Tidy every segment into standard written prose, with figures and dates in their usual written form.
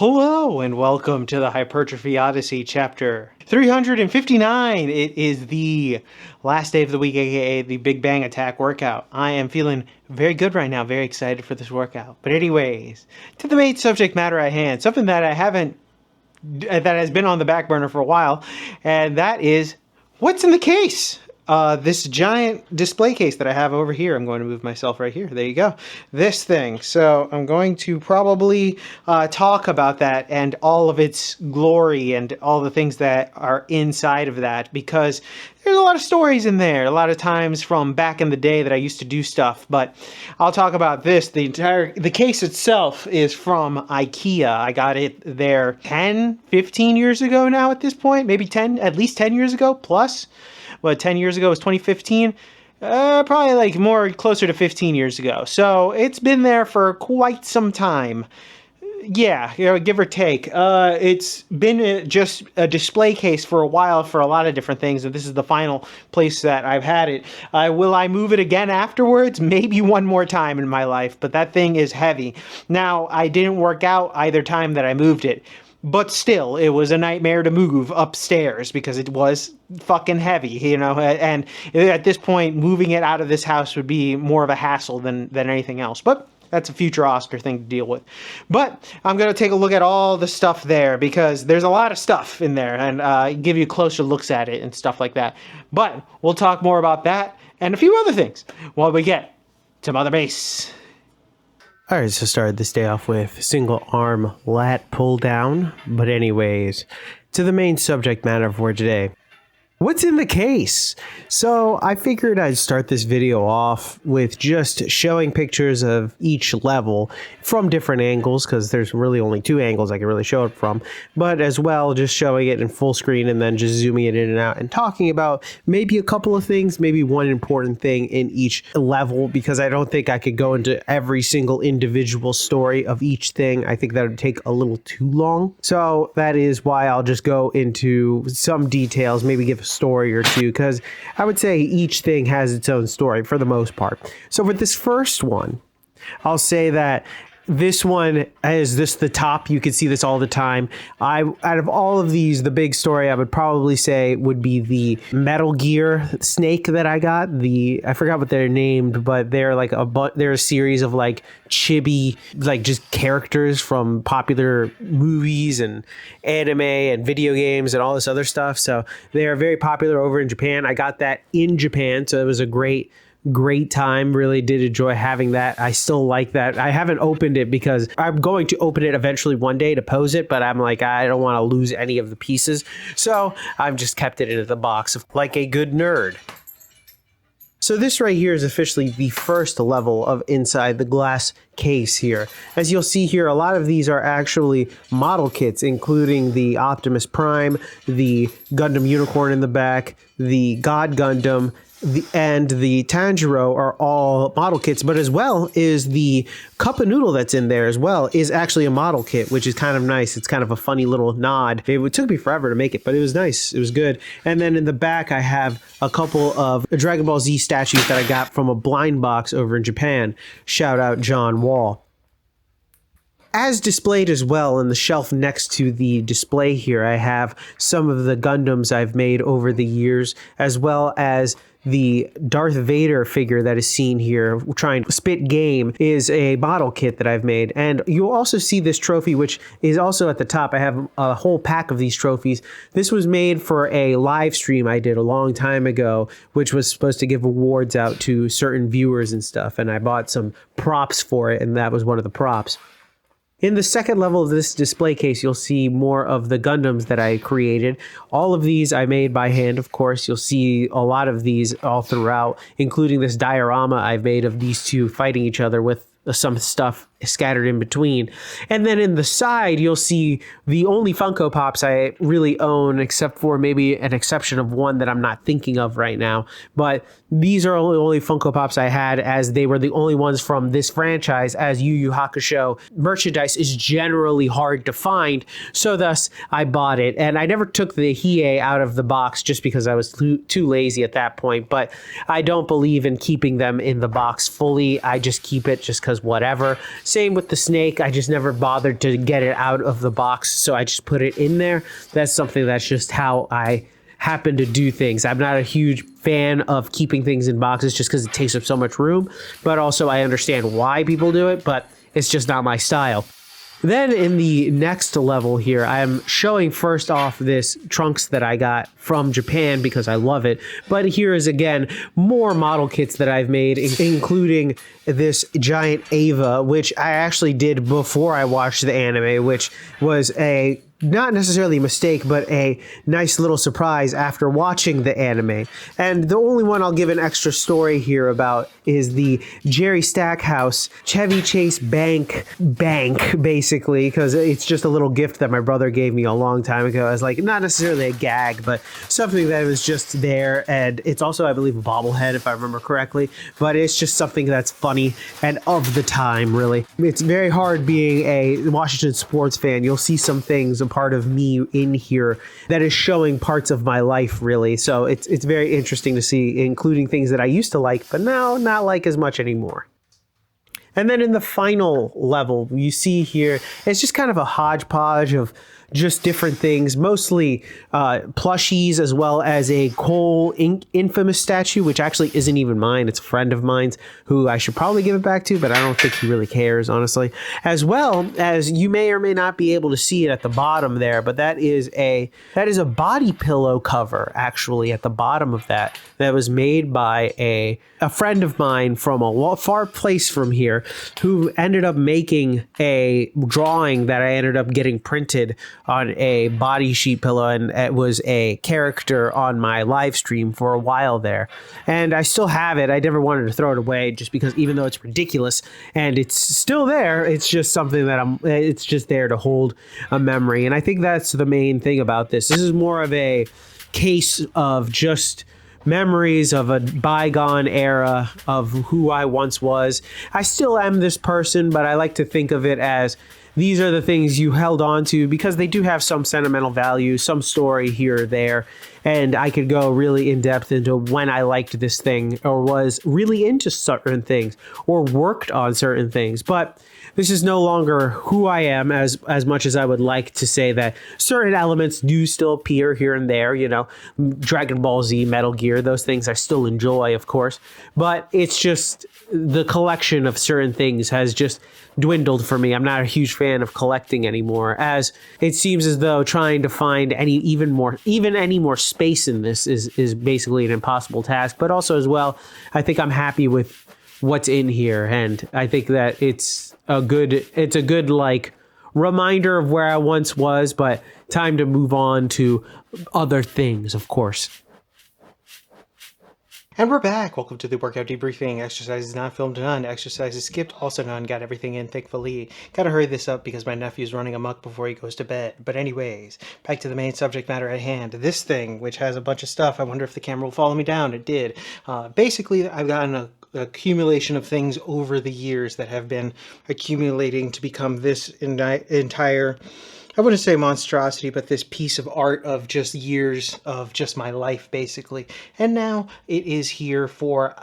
Hello and welcome to the Hypertrophy Odyssey chapter 359. It is the last day of the week, aka the Big Bang Attack workout. I am feeling very good right now, very excited for this workout. But anyways, to the main subject matter at hand, something that that has been on the back burner for a while, and that is what's in the case. This giant display case that I have over here. I'm going to move myself right here. There you go. This thing. So I'm going to probably talk about that and all of its glory and all the things that are inside of that, because there's a lot of stories in there, a lot of times from back in the day that I used to do stuff. But I'll talk about this. The case itself is from IKEA. I got it there 10, 15 years ago now at this point, maybe 10, at least 10 years ago plus. 10 years ago was 2015? Probably like more closer to 15 years ago. So it's been there for quite some time. Yeah, give or take. It's been just a display case for a while for a lot of different things, and this is the final place that I've had it. Will I move it again afterwards? Maybe one more time in my life, but that thing is heavy. Now, I didn't work out either time that I moved it. But still, it was a nightmare to move upstairs because it was fucking heavy, and at this point, moving it out of this house would be more of a hassle than anything else. But that's a future Oscar thing to deal with. But I'm going to take a look at all the stuff there because there's a lot of stuff in there and give you closer looks at it and stuff like that. But we'll talk more about that and a few other things while we get to Mother Base. All right, so started this day off with single arm lat pull down. But anyways, to the main subject matter for today. What's in the case? So I figured I'd start this video off with just showing pictures of each level from different angles, because there's really only two angles I can really show it from, but as well just showing it in full screen and then just zooming it in and out and talking about maybe a couple of things, maybe one important thing in each level, because I don't think I could go into every single individual story of each thing. I think that would take a little too long. So that is why I'll just go into some details, maybe give a story or two, because I would say each thing has its own story for the most part. So with this first one, I'll say that this one is the top. You can see this all the time. Out of all of these, the big story I would probably say would be the Metal Gear snake that I got. I forgot what they're named, but they're like they're a series of like chibi, like just characters from popular movies and anime and video games and all this other stuff. So they are very popular over in Japan. I got that in Japan, so it was a great time. Really did enjoy having that. I still like that. I haven't opened it because I'm going to open it eventually one day to pose it, but I'm like, I don't want to lose any of the pieces. So I've just kept it in the box like a good nerd. So this right here is officially the first level of inside the glass case here. As you'll see here, a lot of these are actually model kits, including the Optimus Prime, the Gundam Unicorn in the back, the God Gundam, and the Tanjiro are all model kits, but as well is the cup of noodle that's in there as well is actually a model kit, which is kind of nice. It's kind of a funny little nod. It took me forever to make it, but it was nice. It was good. And then in the back, I have a couple of Dragon Ball Z statues that I got from a blind box over in Japan. Shout out John Wall. As displayed as well in the shelf next to the display here, I have some of the Gundams I've made over the years, as well as the Darth Vader figure that is seen here trying to spit game is a model kit that I've made. And you'll also see this trophy, which is also at the top. I have a whole pack of these trophies. This was made for a live stream I did a long time ago, which was supposed to give awards out to certain viewers and stuff. And I bought some props for it, and that was one of the props. In the second level of this display case, you'll see more of the Gundams that I created. All of these I made by hand, of course. You'll see a lot of these all throughout, including this diorama I've made of these two fighting each other with some stuff scattered in between. And then in the side, you'll see the only Funko Pops I really own, except for maybe an exception of one that I'm not thinking of right now. But these are only Funko Pops I had, as they were the only ones from this franchise, as Yu Yu Hakusho merchandise is generally hard to find. So thus, I bought it. And I never took the Hiei out of the box just because I was too lazy at that point. But I don't believe in keeping them in the box fully. I just keep it just because whatever. Same with the snake. I just never bothered to get it out of the box, so I just put it in there. That's something that's just how I happen to do things. I'm not a huge fan of keeping things in boxes just because it takes up so much room, but also I understand why people do it, but it's just not my style. Then in the next level here, I'm showing first off this trunks that I got from Japan because I love it. But here is again more model kits that I've made, including this giant Ava, which I actually did before I watched the anime, which was a not necessarily a mistake, but a nice little surprise after watching the anime. And the only one I'll give an extra story here about is the Jerry Stackhouse Chevy Chase Bank, basically, because it's just a little gift that my brother gave me a long time ago. As like, not necessarily a gag, but something that was just there. And it's also, I believe, a bobblehead, if I remember correctly. But it's just something that's funny and of the time, really. It's very hard being a Washington sports fan. You'll see some things, part of me in here that is showing parts of my life, really. So it's very interesting to see, including things that I used to like, but now not like as much anymore. And then in the final level, you see here, it's just kind of a hodgepodge of just different things, mostly plushies, as well as a Cole Infamous statue, which actually isn't even mine. It's a friend of mine's who I should probably give it back to, but I don't think he really cares, honestly. As well as you may or may not be able to see it at the bottom there, but that is a body pillow cover, actually, at the bottom of that was made by a friend of mine from a far place from here who ended up making a drawing that I ended up getting printed on a body sheet pillow, and it was a character on my live stream for a while there. And I still have it. I never wanted to throw it away just because even though it's ridiculous and it's still there, it's just something that it's just there to hold a memory. And I think that's the main thing about this. This is more of a case of just memories of a bygone era of who I once was. I still am this person, but I like to think of it as these are the things you held on to because they do have some sentimental value, some story here or there. And I could go really in depth into when I liked this thing or was really into certain things or worked on certain things. But this is no longer who I am as much as I would like to say that certain elements do still appear here and there, you know, Dragon Ball Z, Metal Gear, those things I still enjoy, of course. But it's just the collection of certain things has just dwindled for me. I'm not a huge fan of collecting anymore, as it seems as though trying to find any more space in this is basically an impossible task. But also as well, I think I'm happy with what's in here, and I think that it's a good like reminder of where I once was, but time to move on to other things, of course. And we're back. Welcome to the workout debriefing. Exercises not filmed, none. Exercises skipped, also none. Got everything in, thankfully. Gotta hurry this up because my nephew's running amok before he goes to bed. But anyways, back to the main subject matter at hand. This thing, which has a bunch of stuff. I wonder if the camera will follow me down. It did. Basically, I've gotten a accumulation of things over the years that have been accumulating to become this entire, I wouldn't say monstrosity, but this piece of art of just years of just my life, basically. And now it is here for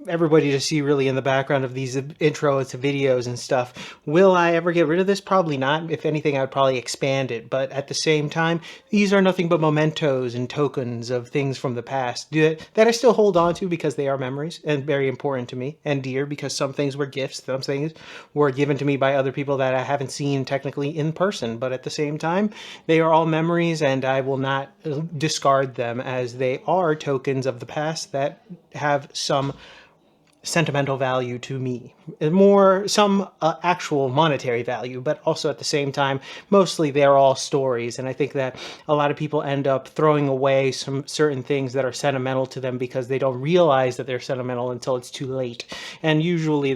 everybody to see, really, in the background of these intros to videos and stuff. Will I ever get rid of this? Probably not. If anything, I would probably expand it. But at the same time, these are nothing but mementos and tokens of things from the past that I still hold on to because they are memories and very important to me and dear, because some things were gifts, some things were given to me by other people that I haven't seen technically in person. But at the same time, they are all memories, and I will not discard them, as they are tokens of the past that have some sentimental value to me, some actual monetary value, but also at the same time, mostly they're all stories. And I think that a lot of people end up throwing away some certain things that are sentimental to them because they don't realize that they're sentimental until it's too late. And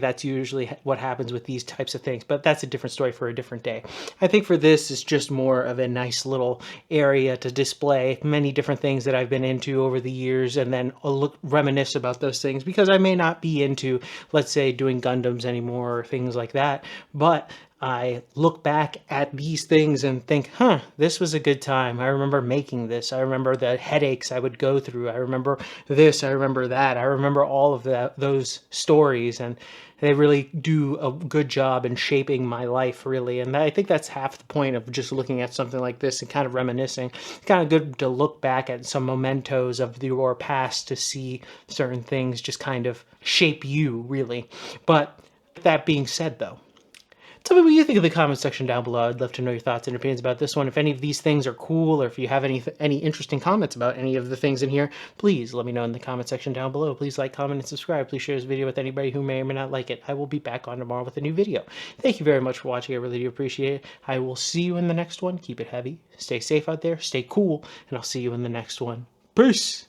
that's usually what happens with these types of things, but that's a different story for a different day. I think for this, it's just more of a nice little area to display many different things that I've been into over the years, and then reminisce about those things, because I may not be into, let's say, doing Gundams anymore or things like that, but I look back at these things and think, this was a good time. I remember making this. I remember the headaches I would go through. I remember this. I remember that. I remember all of those stories, and they really do a good job in shaping my life, really. And I think that's half the point of just looking at something like this and kind of reminiscing. It's kind of good to look back at some mementos of your past to see certain things just kind of shape you, really. But that being said, though, tell me what you think in the comment section down below. I'd love to know your thoughts and opinions about this one. If any of these things are cool, or if you have any interesting comments about any of the things in here, please let me know in the comment section down below. Please like, comment, and subscribe. Please share this video with anybody who may or may not like it. I will be back on tomorrow with a new video. Thank you very much for watching. I really do appreciate it. I will see you in the next one. Keep it heavy. Stay safe out there. Stay cool. And I'll see you in the next one. Peace!